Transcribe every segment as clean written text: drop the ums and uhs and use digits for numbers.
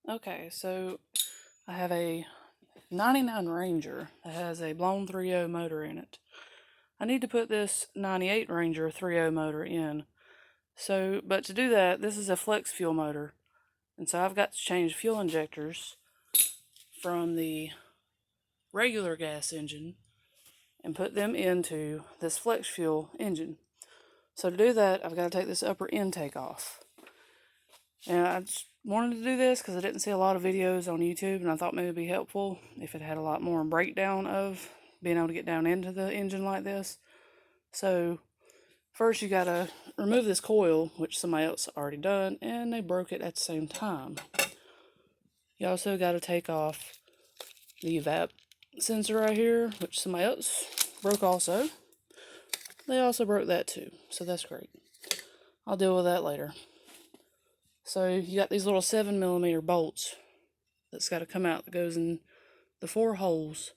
Okay, so I have a 99 Ranger that has a blown 3.0 motor in it. I need to put this 98 Ranger 3.0 motor in. But to do that, this is a flex fuel motor. And so I've got to change fuel injectors from the regular gas engine and put them into this flex fuel engine. So to do that, I've got to take this upper intake off. And I just wanted to do this because I didn't see a lot of videos on YouTube, and I thought maybe it'd be helpful if it had a lot more breakdown of being able to get down into the engine like this. So first you gotta remove this coil, which somebody else already done, and they broke it at the same time. You also gotta take off the evap sensor right here, which somebody else broke also. They also broke that too, so that's great. I'll deal with that later. So you got these little 7mm bolts that's got to come out that goes in the 4 holes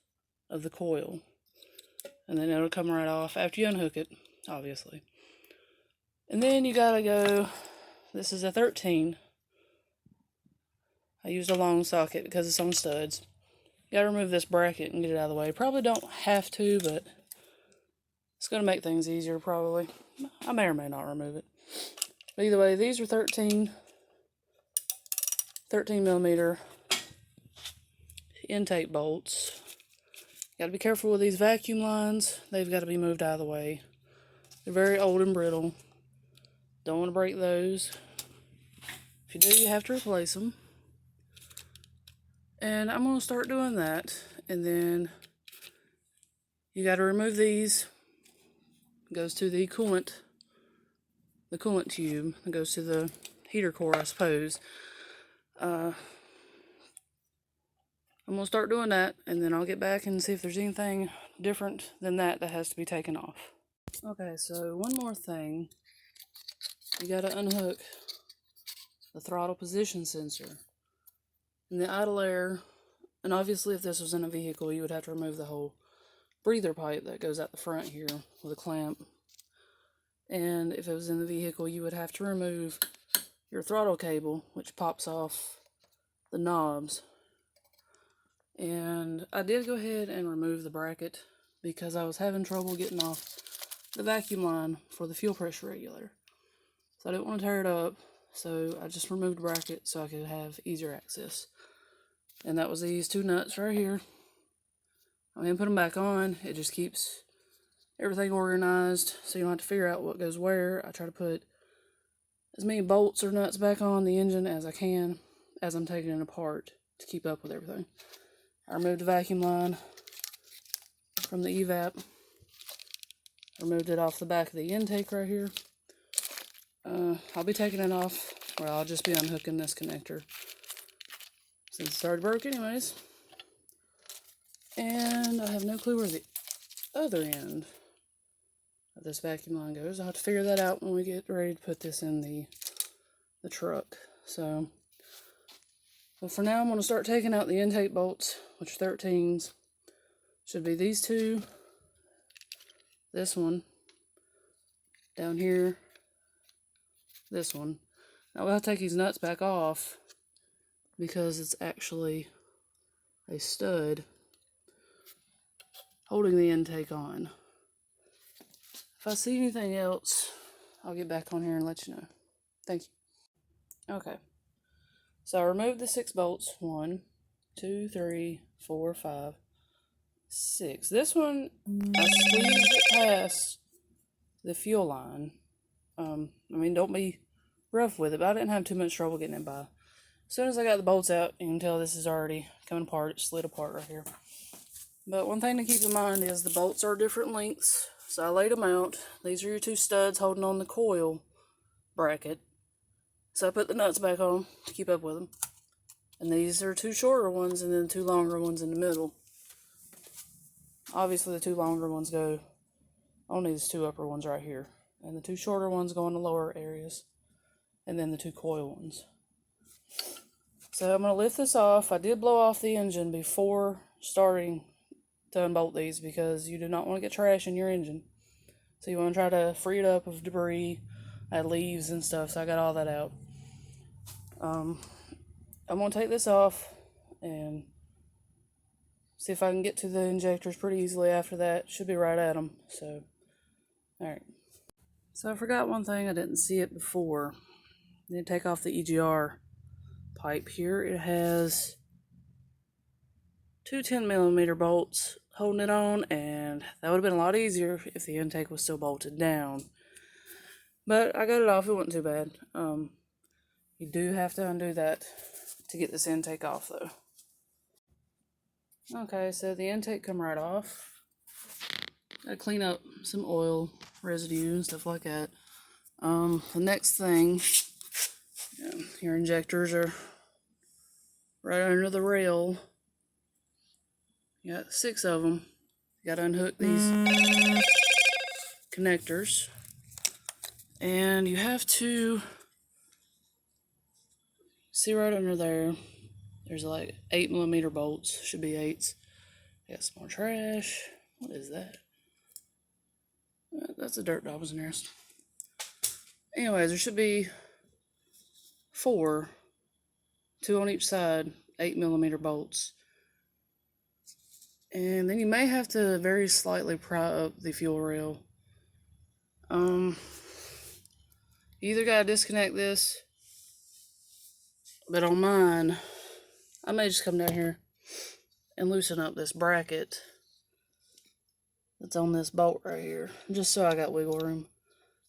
of the coil. And then it'll come right off after you unhook it, obviously. And then you gotta go, this is a 13. I used a long socket because it's on studs. You gotta remove this bracket and get it out of the way. Probably don't have to, but it's gonna make things easier probably. I may or may not remove it. But either way, these are 13mm intake bolts. You gotta be careful with these vacuum lines. They've got to be moved out of the way. They're very old and brittle. Don't want to break those. If you do, you have to replace them. And I'm going to start doing that. And then you got to remove these. It goes to the coolant tube. It goes to the heater core, I suppose. I'm going to start doing that, and then I'll get back and see if there's anything different than that has to be taken off. Okay, so one more thing. You got to unhook the throttle position sensor. And the idle air, and obviously if this was in a vehicle, you would have to remove the whole breather pipe that goes out the front here with a clamp. And if it was in the vehicle, you would have to remove your throttle cable, which pops off the knobs. And I did go ahead and remove the bracket because I was having trouble getting off the vacuum line for the fuel pressure regulator. So I didn't want to tear it up, so I just removed the bracket so I could have easier access. And that was these 2 nuts right here. I'm going to put them back on. It just keeps everything organized so you don't have to figure out what goes where. I try to put as many bolts or nuts back on the engine as I can as I'm taking it apart to keep up with everything. I removed the vacuum line from the evap. Removed it off the back of the intake right here. I'll be taking it off, or I'll just be unhooking this connector since it's already broke anyways. And I have no clue where the other end of this vacuum line goes. I'll have to figure that out when we get ready to put this in the truck. So, well, for now I'm going to start taking out the intake bolts, which are 13s. Should be these 2, this one, down here, this one. Now we'll take these nuts back off because it's actually a stud holding the intake on. If I see anything else, I'll get back on here and let you know. Thank you. Okay. So I removed the 6 bolts. 1, 2, 3, 4, 5, 6. This one, I squeezed it past the fuel line. I mean, don't be rough with it, but I didn't have too much trouble getting it by. As soon as I got the bolts out, you can tell this is already coming apart. It slid apart right here. But one thing to keep in mind is the bolts are different lengths. So I laid them out. These are your 2 studs holding on the coil bracket. So I put the nuts back on to keep up with them. And these are 2 shorter ones and then 2 longer ones in the middle. Obviously the 2 longer ones go on these 2 upper ones right here. And the 2 shorter ones go in the lower areas. And then the 2 coil ones. So I'm going to lift this off. I did blow off the engine before starting to unbolt these because you do not want to get trash in your engine. So you want to try to free it up of debris, leaves and stuff. So I got all that out. I'm going to take this off and see if I can get to the injectors pretty easily after that. Should be right at them. So, alright. So I forgot one thing. I didn't see it before. I need to take off the EGR pipe here. It has two 10mm bolts holding it on, and that would have been a lot easier if the intake was still bolted down. But I got it off. It wasn't too bad. You do have to undo that to get this intake off, though. Okay, so the intake come right off. Gotta clean up some oil residue and stuff like that. The next thing, your injectors are right under the rail. You got 6 of them. You gotta unhook these connectors, and you have to see right under there. There's like 8mm bolts. Should be 8s. Got some more trash. What is that? That's a dirt dog's nest. Anyways, there should be 4, 2 on each side, 8mm bolts. And then you may have to very slightly pry up the fuel rail. You either gotta disconnect this, but on mine, I may just come down here and loosen up this bracket that's on this bolt right here, just so I got wiggle room.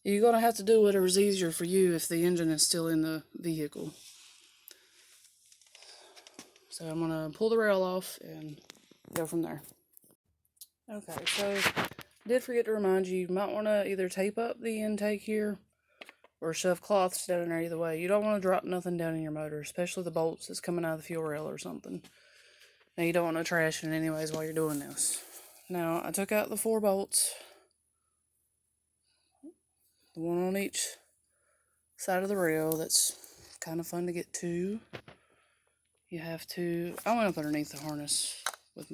You're gonna have to do whatever's easier for you if the engine is still in the vehicle. So I'm gonna pull the rail off and go from there. Okay, so did forget to remind you, you might want to either tape up the intake here or shove cloths down in there. Either way, you don't want to drop nothing down in your motor, especially the bolts that's coming out of the fuel rail or something. Now you don't want to trash it anyways while you're doing this. Now I took out the 4 bolts, the one on each side of the rail. That's kind of fun to get to. You have to, I went up underneath the harness with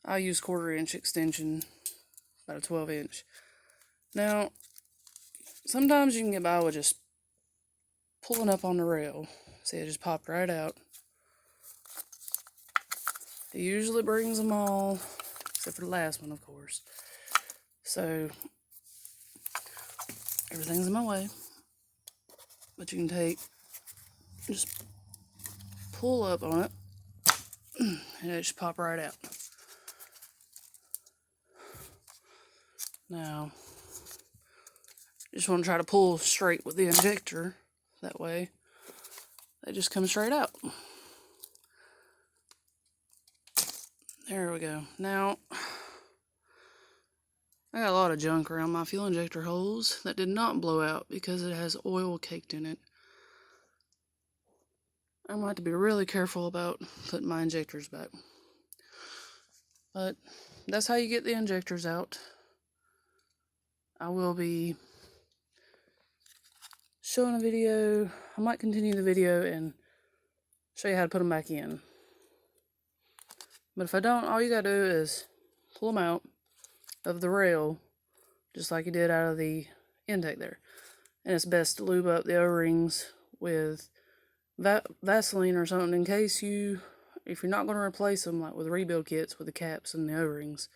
I use 1/4" extension, about a 12". Now, sometimes you can get by with just pulling up on the rail. See, it just popped right out. It usually brings them all, except for the last one, of course. So, everything's in my way. But you can just pull up on it, and it just pop right out. Now, just want to try to pull straight with the injector. That way, they just come straight out. There we go. Now, I got a lot of junk around my fuel injector holes that did not blow out because it has oil caked in it. I'm going to have to be really careful about putting my injectors back. But that's how you get the injectors out. I will be showing a video. I might continue the video and show you how to put them back in. But if I don't, all you gotta do is pull them out of the rail, just like you did out of the intake there. And it's best to lube up the O-rings with Vaseline or something in case if you're not going to replace them, like with rebuild kits with the caps and the O-rings,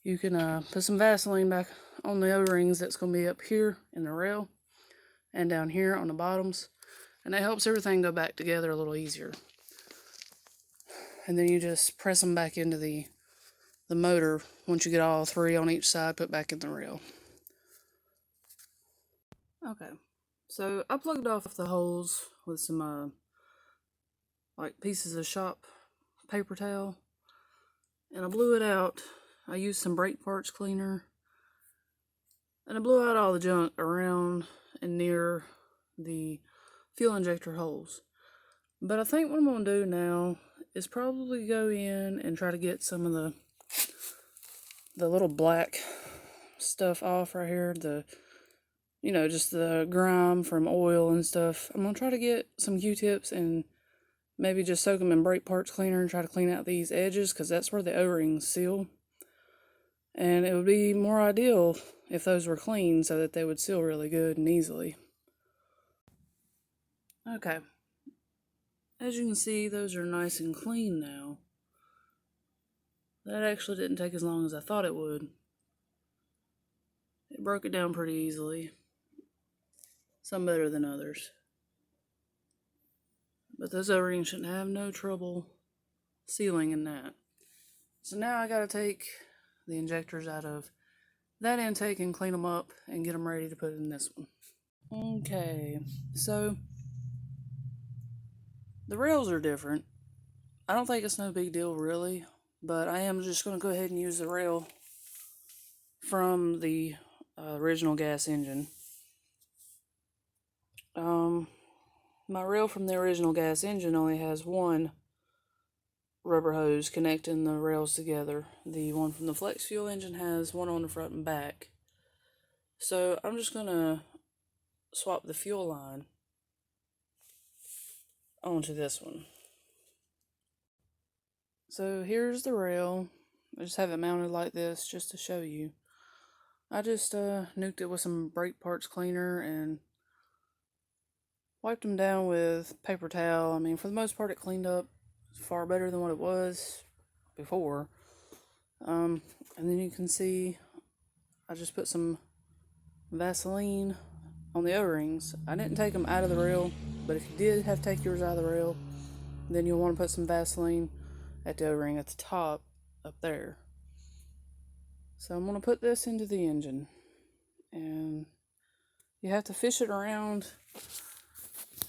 you can put some Vaseline back on the O-rings that's going to be up here in the rail and down here on the bottoms, and that helps everything go back together a little easier. And then you just press them back into the motor once you get all 3 on each side put back in the rail. Okay, so I plugged off the holes with some like pieces of shop paper towel, and I blew it out. I used some brake parts cleaner, and I blew out all the junk around and near the fuel injector holes. But I think what I'm going to do now is probably go in and try to get some of the little black stuff off right here, just the grime from oil and stuff. I'm going to try to get some Q-tips and maybe just soak them in brake parts cleaner and try to clean out these edges, because that's where the O-rings seal. And it would be more ideal if those were clean so that they would seal really good and easily. Okay, As you can see, those are nice and clean now. That actually didn't take as long as I thought it would. It broke it down pretty easily. Some better than others. But those O-rings shouldn't have no trouble sealing in that. So now I gotta take the injectors out of that intake and clean them up and get them ready to put in this one. Okay, so the rails are different. I don't think it's no big deal really, but I am just gonna go ahead and use the rail from the original gas engine. My rail from the original gas engine only has one rubber hose connecting the rails together. The one from the flex fuel engine has one on the front and back. So I'm just gonna swap the fuel line onto this one. So here's the rail. I just have it mounted like this just to show you. I just nuked it with some brake parts cleaner and wiped them down with paper towel. I mean, for the most part, it cleaned up far better than what it was before. And then you can see I just put some Vaseline on the O-rings. I didn't take them out of the rail, but if you did have to take yours out of the rail, then you'll want to put some Vaseline at the O-ring at the top up there. So I'm going to put this into the engine, and you have to fish it around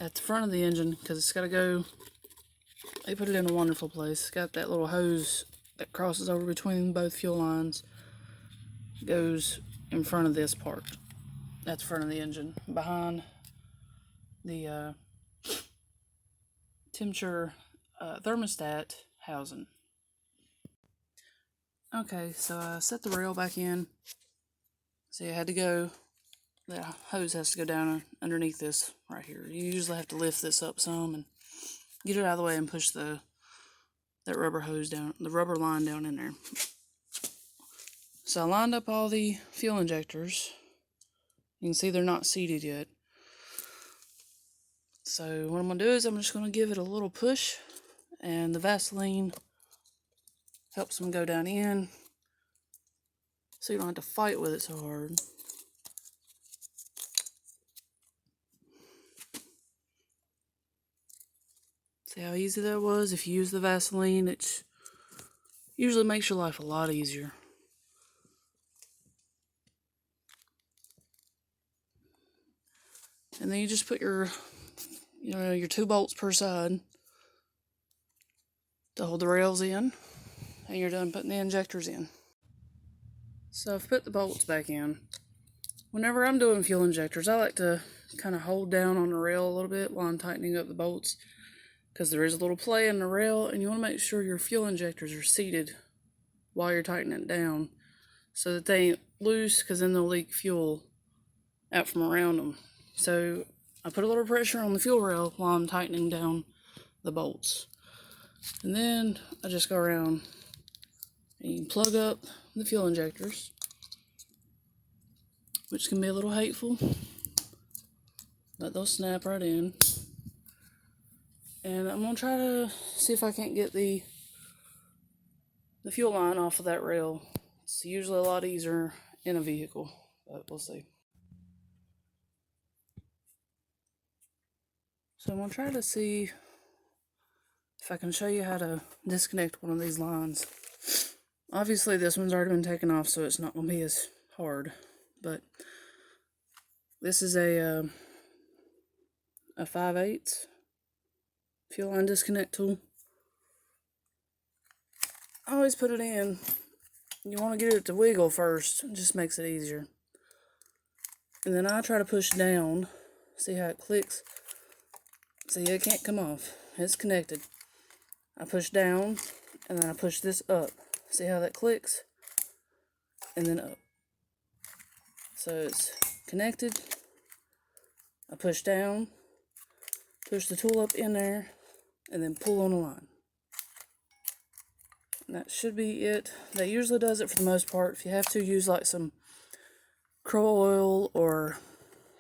at the front of the engine because it's got to go. They put it in a wonderful place. It's got that little hose that crosses over between both fuel lines. It goes in front of this part. That's the front of the engine, behind the temperature thermostat housing. Okay, so I set the rail back in. See, I had to go, the hose has to go down underneath this right here. You usually have to lift this up some and get it out of the way and push that rubber hose down, the rubber line down in there. So I lined up all the fuel injectors. You can see they're not seated yet. So what I'm going to do is I'm just going to give it a little push, and the Vaseline helps them go down in so you don't have to fight with it so hard. See how easy that was? If you use the Vaseline, it usually makes your life a lot easier. And then you just put your 2 bolts per side to hold the rails in, and you're done putting the injectors in. So I've put the bolts back in. Whenever I'm doing fuel injectors, I like to kind of hold down on the rail a little bit while I'm tightening up the bolts, because there is a little play in the rail, and you want to make sure your fuel injectors are seated while you're tightening it down so that they ain't loose, because then they'll leak fuel out from around them. So I put a little pressure on the fuel rail while I'm tightening down the bolts. And then I just go around and you plug up the fuel injectors, which can be a little hateful, but they'll snap right in. And I'm going to try to see if I can't get the fuel line off of that rail. It's usually a lot easier in a vehicle, but we'll see. So I'm going to try to see if I can show you how to disconnect one of these lines. Obviously this one's already been taken off, so it's not going to be as hard, but this is a 5/8 fuel line disconnect tool. I always put it in. You want to get it to wiggle first. It just makes it easier. And then I try to push down. See how it clicks? See, it can't come off. It's connected. I push down, and then I push this up. See how that clicks? And then up. So it's connected. I push down, push the tool up in there, and then pull on the line. And that should be it. That usually does it for the most part. If you have to, use like some crow oil or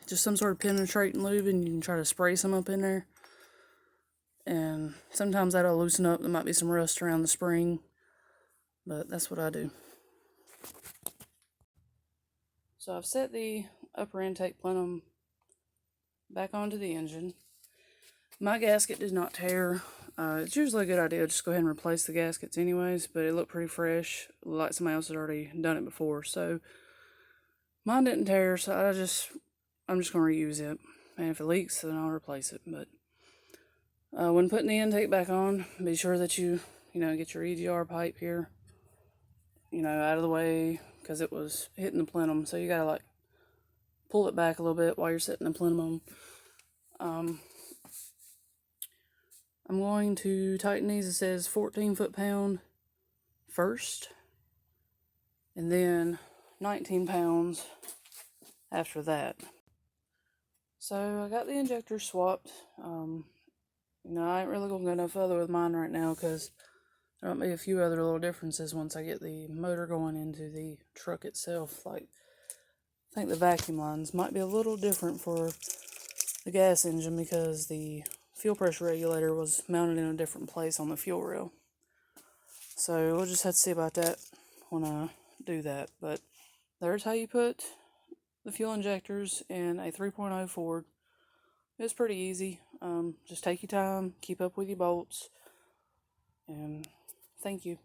just some sort of penetrating lube, and you can try to spray some up in there. and sometimes that'll loosen up. There might be some rust around the spring, but that's what I do. So I've set the upper intake plenum back onto the engine. My gasket did not tear. It's usually a good idea to just go ahead and replace the gaskets anyways, but it looked pretty fresh, like somebody else had already done it before. So mine didn't tear, so I'm just going to reuse it. And if it leaks, then I'll replace it. But when putting the intake back on, be sure that you get your EGR pipe here, out of the way, because it was hitting the plenum. So you got to like pull it back a little bit while you're setting the plenum on. I'm going to tighten these. It says 14 foot-pound first, and then 19 pounds after that. So I got the injector swapped. I ain't really gonna go no further with mine right now because there might be a few other little differences once I get the motor going into the truck itself. Like, I think the vacuum lines might be a little different for the gas engine because the fuel pressure regulator was mounted in a different place on the fuel rail. So we'll just have to see about that when I do that. But there's how you put the fuel injectors in a 3.0 Ford. It's pretty easy. Just take your time, keep up with your bolts, and thank you.